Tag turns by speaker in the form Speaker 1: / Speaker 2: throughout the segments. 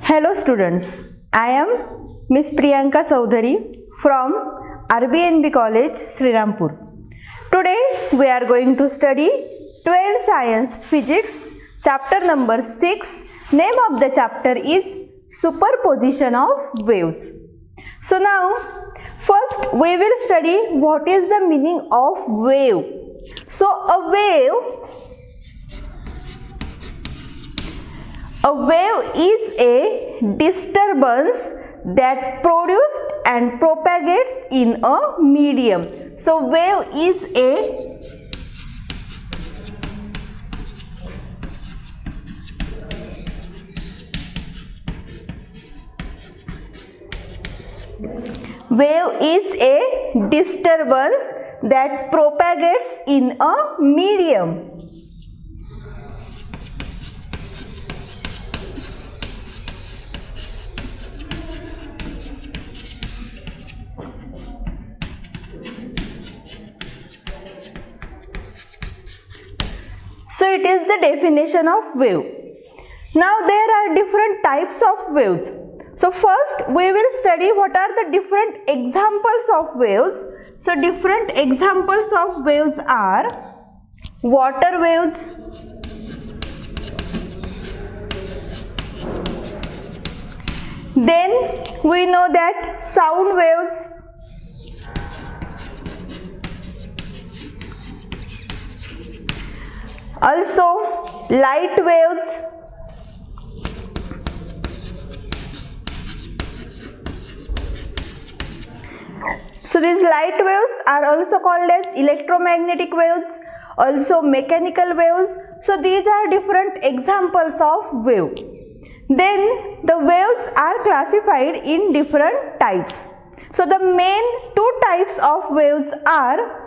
Speaker 1: Hello students, I am Miss Priyanka Chaudhary from RBNB College, Srirampur. Today we are going to study 12th Science Physics chapter number 6. Name of the chapter is Superposition of Waves. So now first we will study what is the meaning of wave. So a wave is a disturbance that produced and propagates in a medium. So wave is a disturbance that propagates in a medium. So it is the definition of wave. Now there are different types of waves. So first we will study what are the different examples of waves. So different examples of waves are water waves, then we know that sound waves, also light waves, so these light waves are also called as electromagnetic waves, also mechanical waves. So these are different examples of wave. Then the waves are classified in different types. So the main two types of waves are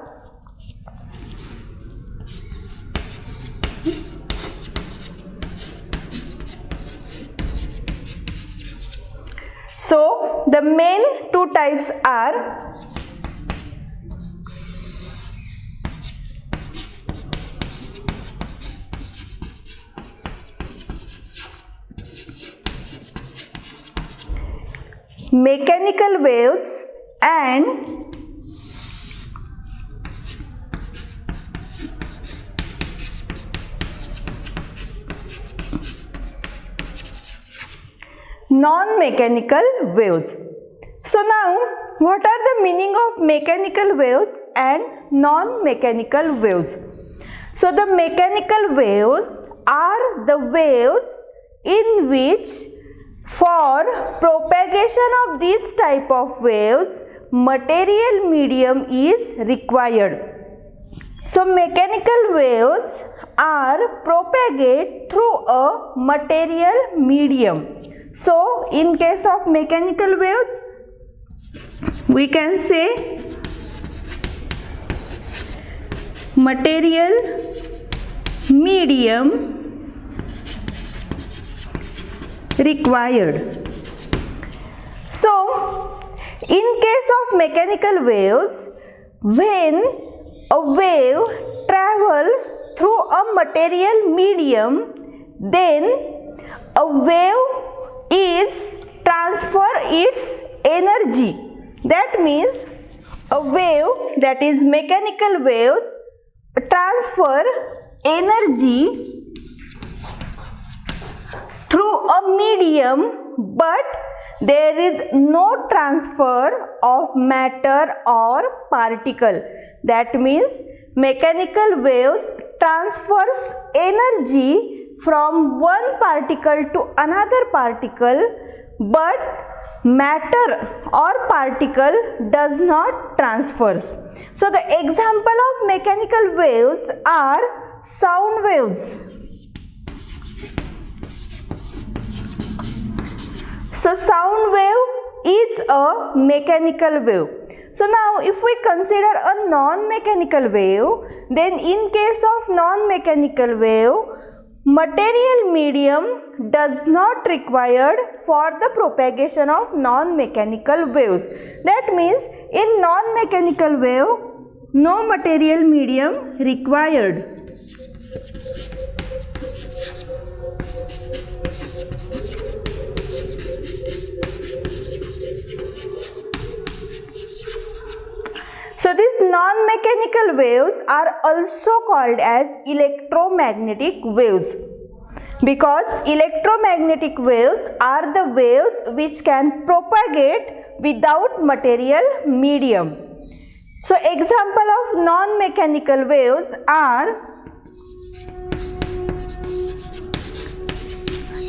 Speaker 1: mechanical waves and non-mechanical waves. So now what are the meaning of mechanical waves and non-mechanical waves? So the mechanical waves are the waves in which for propagation of this type of waves material medium is required. So mechanical waves are propagated through a material medium. So in case of mechanical waves we can say material medium required. So in case of mechanical waves, when a wave travels through a material medium, then a wave is transfer its energy. That means a wave, that is mechanical waves, transfer energy through a medium, but there is no transfer of matter or particle. That means mechanical waves transfers energy from one particle to another particle, but matter or particle does not transfers. So the example of mechanical waves are sound waves. So sound wave is a mechanical wave. So now if we consider a non-mechanical wave, then in case of non-mechanical wave, material medium does not required for the propagation of non-mechanical waves. That means in non-mechanical wave, no material medium required. So these non-mechanical waves are also called as electromagnetic waves, because electromagnetic waves are the waves which can propagate without material medium. So example of non-mechanical waves are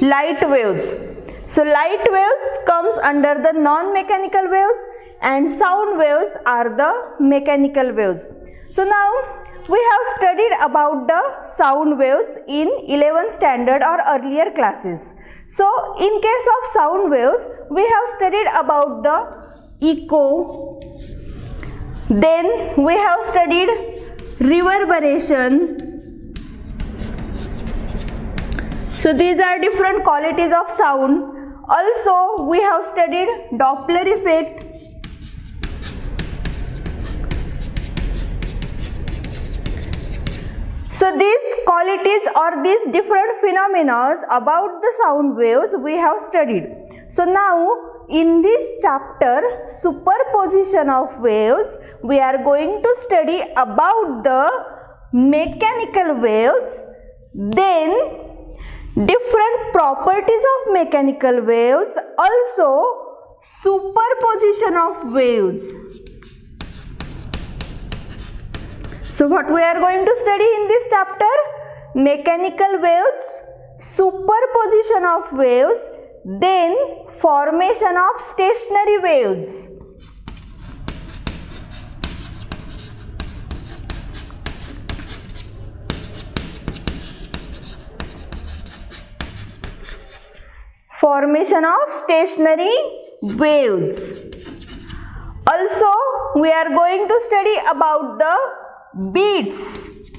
Speaker 1: light waves. So light waves comes under the non-mechanical waves and sound waves are the mechanical waves. So now we have studied about the sound waves in 11th standard or earlier classes. So in case of sound waves, we have studied about the echo, then we have studied reverberation. So these are different qualities of sound. Also we have studied Doppler effect. So these qualities or these different phenomena about the sound waves we have studied. So now in this chapter, superposition of waves, we are going to study about the mechanical waves, then different properties of mechanical waves, also superposition of waves. So what we are going to study in this chapter? Mechanical waves, superposition of waves, then formation of stationary waves. Formation of stationary waves. Also, we are going to study about the beats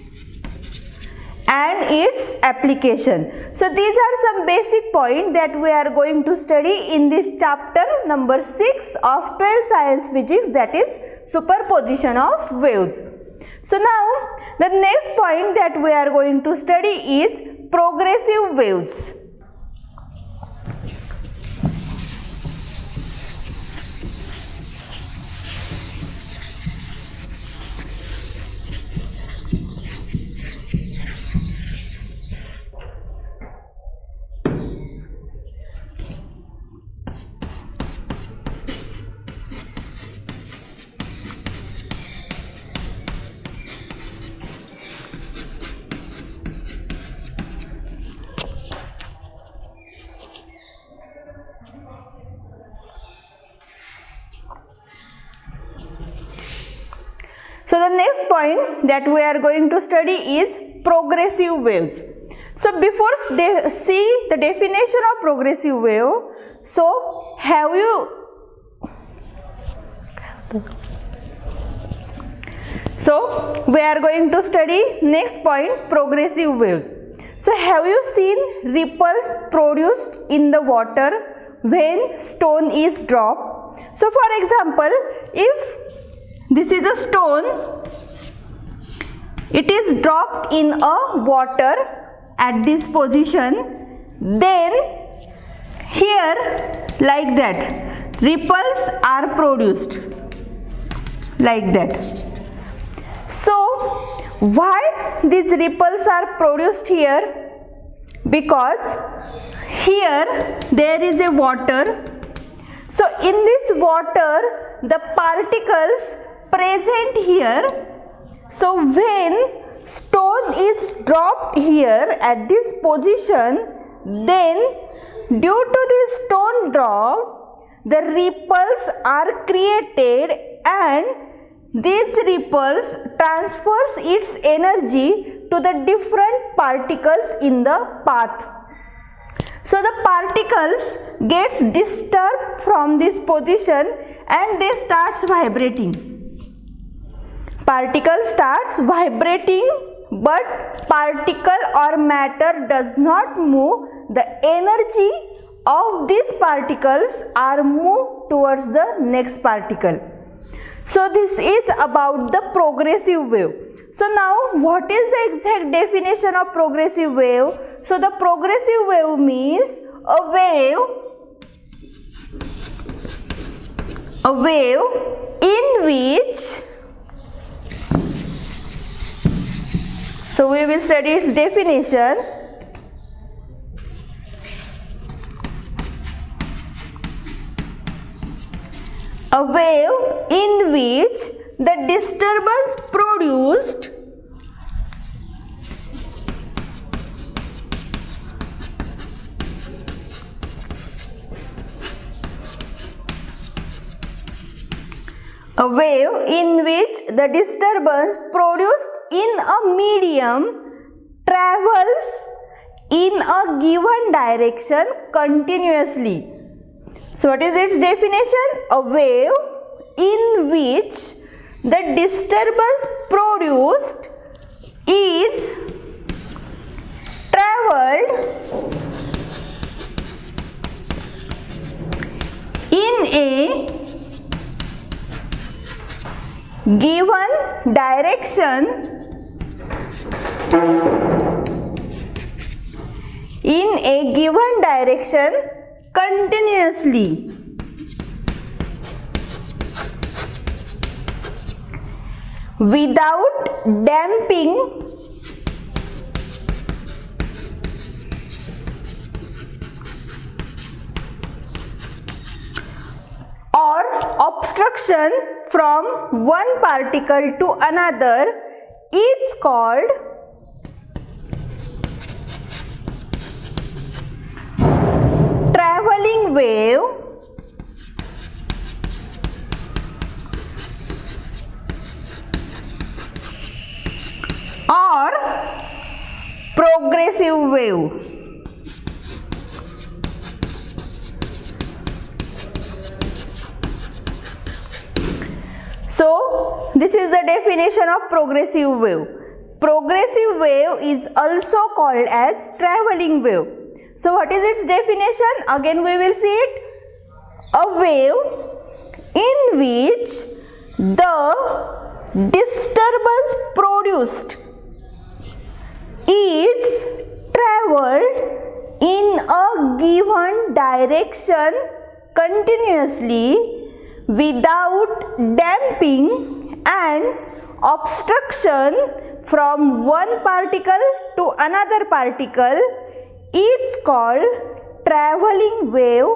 Speaker 1: and its application. So these are some basic points that we are going to study in this chapter number 6 of 12th Science Physics, that is superposition of waves. So now the next point that we are going to study is progressive waves. So the next point that we are going to study is progressive waves. So before see the definition of progressive wave, so have you we are going to study next point, progressive waves. So have you seen ripples produced in the water when stone is dropped? So for example, if this is a stone, it is dropped in a water at this position, then here like that ripples are produced like that. So why these ripples are produced here? Because here there is a water. So in this water the particles present here. So when stone is dropped here at this position, then due to this stone drop, the ripples are created and these ripples transfers its energy to the different particles in the path. So the particles gets disturbed from this position and they starts vibrating. Particle starts vibrating, but particle or matter does not move. The energy of these particles are moved towards the next particle. So this is about the progressive wave. So now what is the exact definition of progressive wave? So the progressive wave means a wave a wave in which, so we will study its definition. A wave in which the disturbance produced in a medium travels in a given direction continuously. So what is its definition? A wave in which the disturbance produced is travelled in a given direction continuously. Without damping or obstruction from one particle to another is called travelling wave or progressive wave. So this is the definition of progressive wave. Progressive wave is also called as travelling wave. So what is its definition? Again we will see it. A wave in which the disturbance produced is travelled in a given direction continuously without damping and obstruction from one particle to another particle is called travelling wave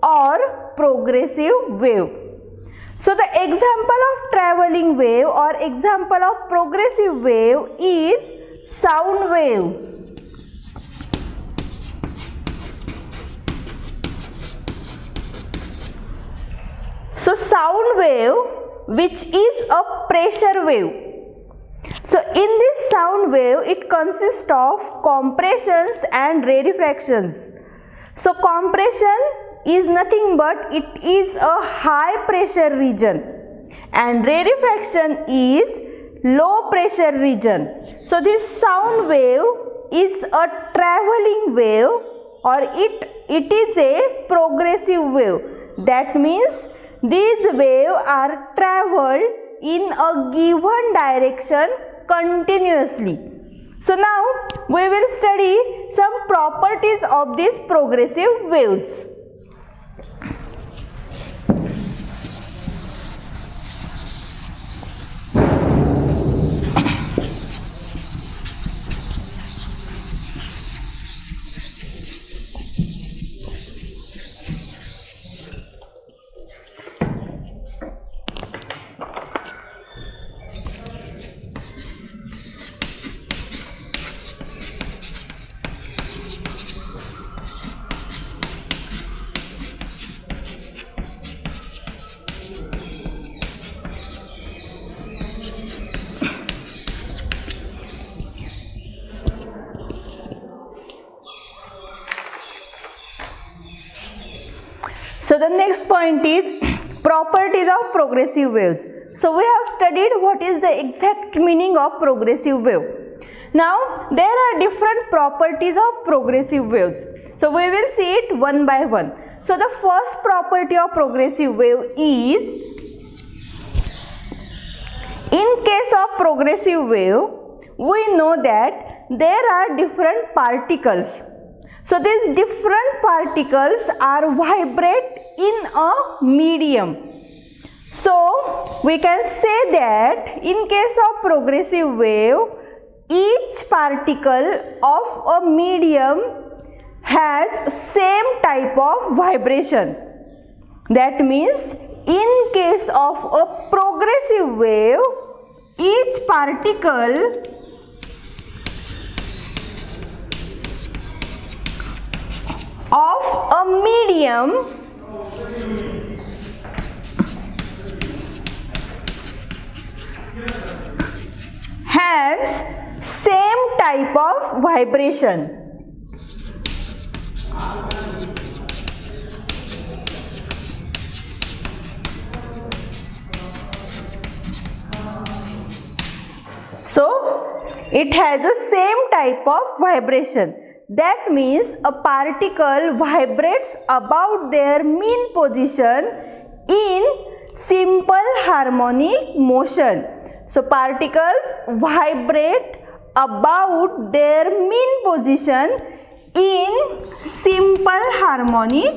Speaker 1: or progressive wave. So the example of travelling wave or example of progressive wave is sound wave. So sound wave, which is a pressure wave. So in this sound wave, it consists of compressions and rarefactions. So compression is nothing but it is a high pressure region and rarefaction is low pressure region. So this sound wave is a travelling wave or it is a progressive wave. That means these waves are travelled in a given direction continuously. So now we will study some properties of these progressive waves. So the next point is properties of progressive waves. So we have studied what is the exact meaning of progressive wave. Now there are different properties of progressive waves. So we will see it one by one. So the first property of progressive wave is, in case of progressive wave, we know that there are different particles. So these different particles are vibrate in a medium. So we can say that in case of progressive wave, each particle of a medium has same type of vibration. That means in case of a progressive wave, each particle of a medium has same type of vibration. So it has the same type of vibration. That means a particle vibrates about their mean position in simple harmonic motion. So particles vibrate about their mean position in simple harmonic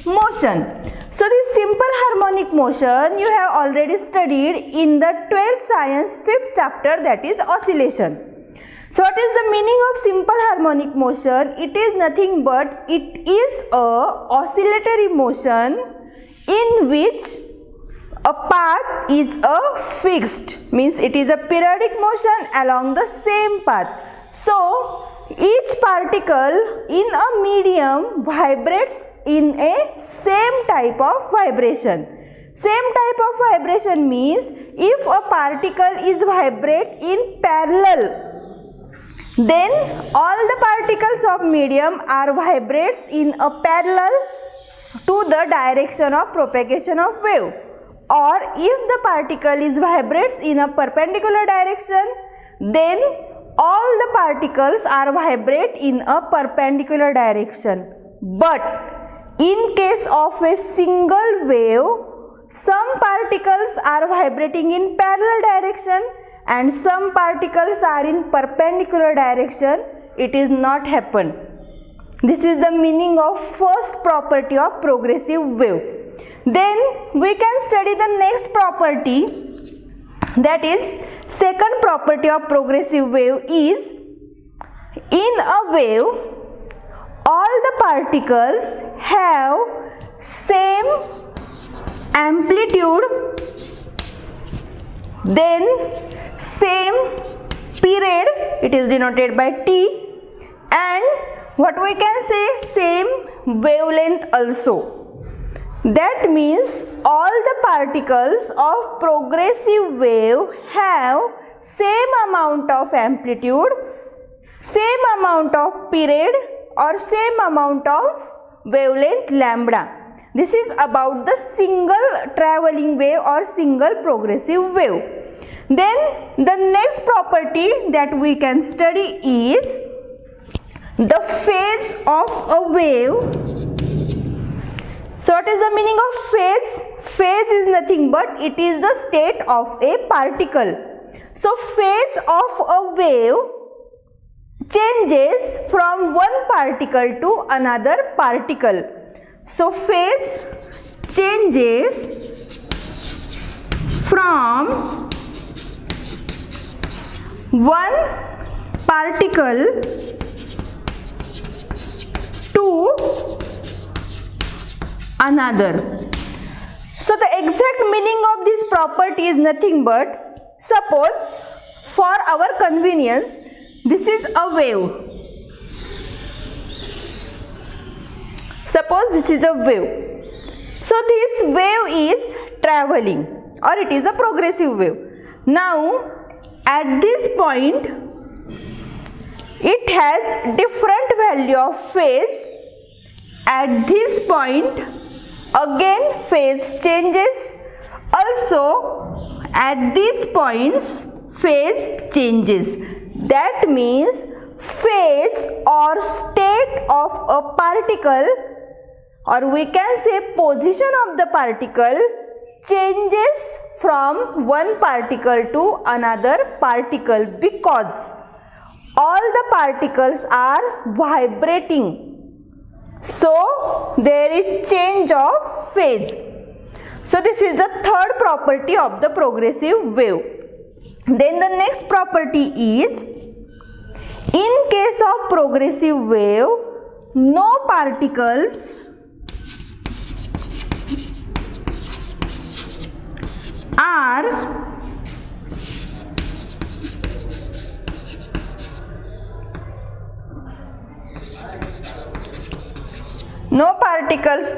Speaker 1: motion. So this simple harmonic motion you have already studied in the 12th science 5th chapter, that is oscillation. So what is the meaning of simple harmonic motion? It is nothing but it is a oscillatory motion in which a path is a fixed, means it is a periodic motion along the same path. So each particle in a medium vibrates in a same type of vibration. Same type of vibration means if a particle is vibrate in parallel, then all the particles of medium are vibrates in a parallel to the direction of propagation of wave. Or if the particle is vibrates in a perpendicular direction, then all the particles are vibrate in a perpendicular direction. But in case of a single wave, some particles are vibrating in parallel direction and some particles are in perpendicular direction. It is not happen. This is the meaning of first property of progressive wave. Then we can study the next property, that is second property of progressive wave is in a wave all the particles have same amplitude, then same period, it is denoted by T, and what we can say same wavelength also. That means all the particles of progressive wave have same amount of amplitude, same amount of period or same amount of wavelength lambda. This is about the single traveling wave or single progressive wave. Then the next property that we can study is the phase of a wave. So what is the meaning of phase? Phase is nothing but it is the state of a particle. So phase of a wave changes from one particle to another particle. So phase changes from one particle to another. So the exact meaning of this property is nothing but, suppose for our convenience, this is a wave. Suppose this is a wave. So this wave is traveling or it is a progressive wave. Now at this point it has different value of phase. At this point again phase changes. Also at these points phase changes. That means phase or state of a particle, or we can say position of the particle, changes from one particle to another particle because all the particles are vibrating. So there is change of phase. So this is the third property of the progressive wave. Then the next property is, in case of progressive wave, no particles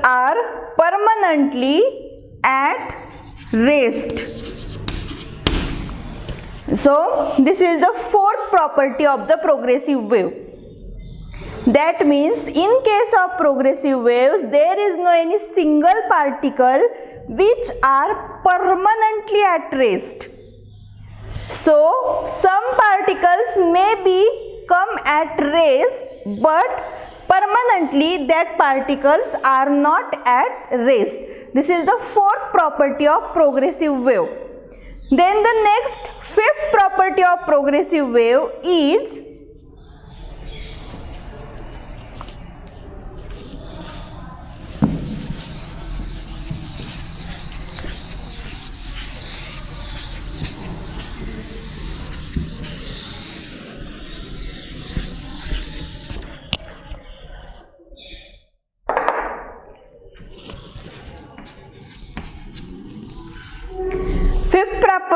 Speaker 1: are permanently at rest. So this is the fourth property of the progressive wave. That means in case of progressive waves, there is no any single particle which are permanently at rest. So some particles may be come at rest, but permanently that particles are not at rest. This is the fourth property of progressive wave. Then the next fifth property of progressive wave is,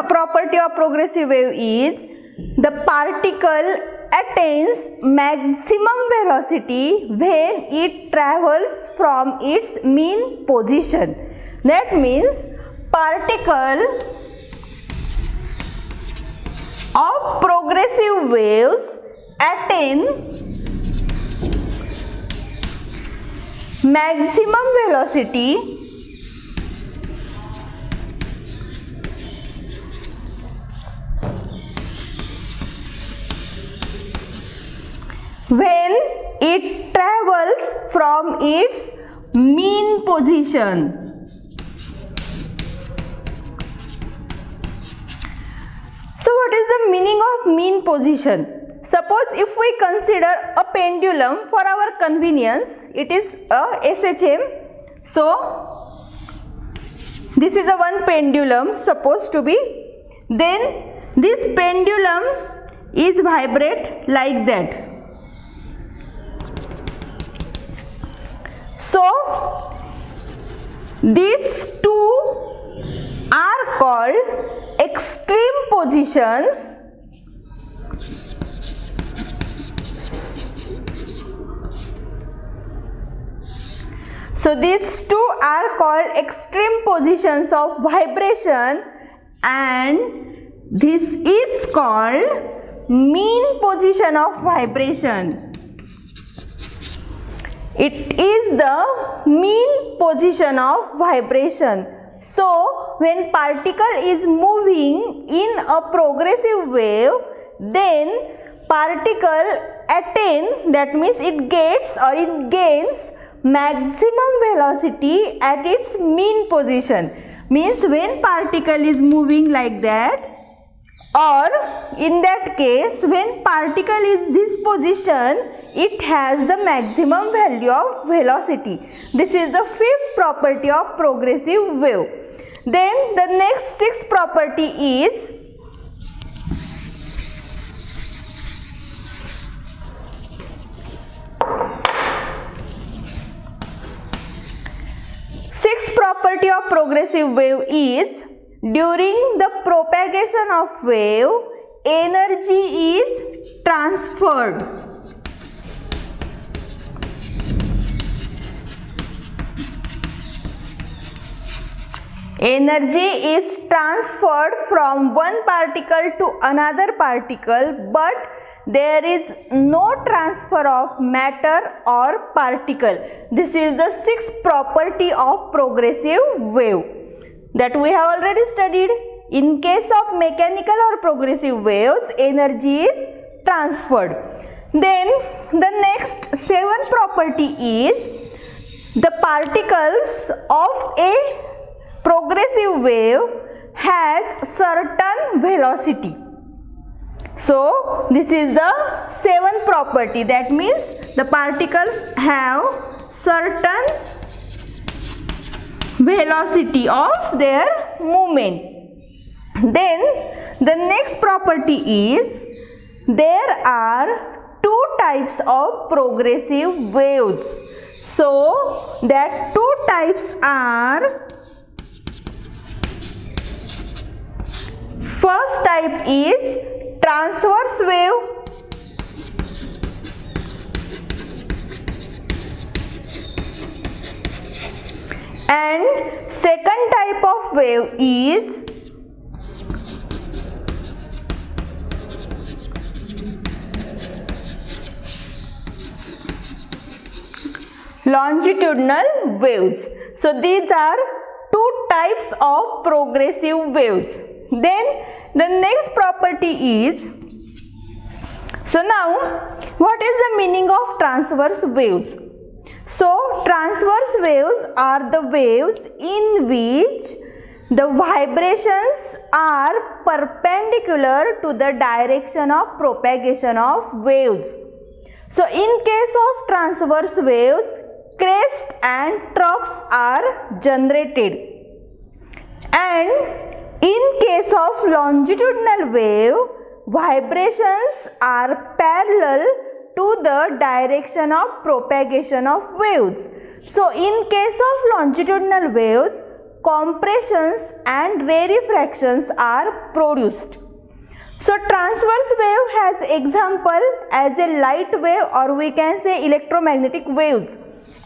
Speaker 1: property of progressive wave is, the particle attains maximum velocity when it travels from its mean position. That means particle of progressive waves attain maximum velocity when it travels from its mean position. So what is the meaning of mean position? Suppose if we consider a pendulum for our convenience, it is a SHM. So this is a one pendulum supposed to be. Then this pendulum is vibrate like that. So these two are called extreme positions. So these two are called extreme positions of vibration, and this is called mean position of vibration. It is the mean position of vibration. So when particle is moving in a progressive wave, then particle attain, that means it gets or it gains maximum velocity at its mean position. Means when particle is moving like that, or in that case when particle is this position, it has the maximum value of velocity. This is the fifth property of progressive wave. Then the next sixth property is, sixth property of progressive wave is, during the propagation of wave, energy is transferred. Energy is transferred from one particle to another particle, but there is no transfer of matter or particle. This is the sixth property of progressive wave that we have already studied. In case of mechanical or progressive waves, energy is transferred. Then the next seventh property is, the particles of a progressive wave has certain velocity. So this is the seventh property. That means the particles have certain velocity of their movement. Then the next property is there are two types of progressive waves. So that two types are, first type is transverse wave and second type of wave is longitudinal waves. So these are two types of progressive waves. Then the next property is, so now what is the meaning of transverse waves? So transverse waves are the waves in which the vibrations are perpendicular to the direction of propagation of waves. So in case of transverse waves, crests and troughs are generated, and in case of longitudinal wave, vibrations are parallel to the direction of propagation of waves. So in case of longitudinal waves, compressions and rarefactions are produced. So transverse wave has example as a light wave, or we can say electromagnetic waves,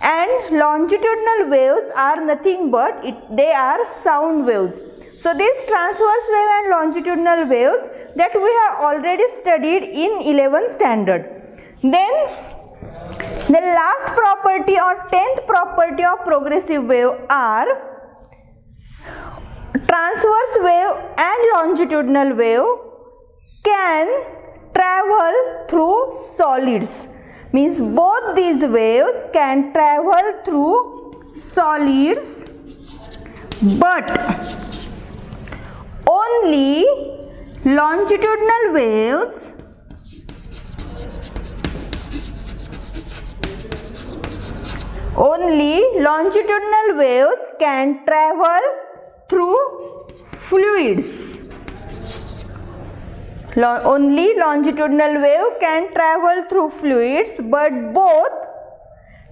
Speaker 1: and longitudinal waves are nothing but they are sound waves. So these transverse wave and longitudinal waves that we have already studied in 11th standard. Then the last property or 10th property of progressive wave are transverse wave and longitudinal wave can travel through solids. Means both these waves can travel through solids, but only longitudinal waves can travel through fluids. Only longitudinal wave can travel through fluids, but both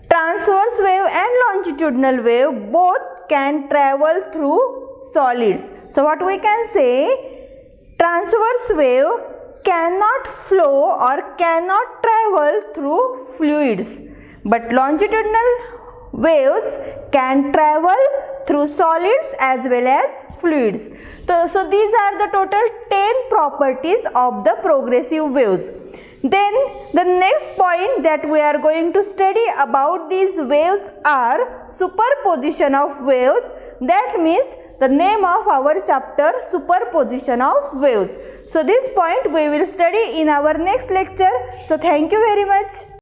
Speaker 1: transverse wave and longitudinal wave both can travel through solids. So what we can say, transverse wave cannot flow or cannot travel through fluids, but longitudinal waves can travel through solids as well as fluids. So these are the total 10 properties of the progressive waves. Then the next point that we are going to study about these waves are superposition of waves. That means the name of our chapter, superposition of waves. So this point we will study in our next lecture. So thank you very much.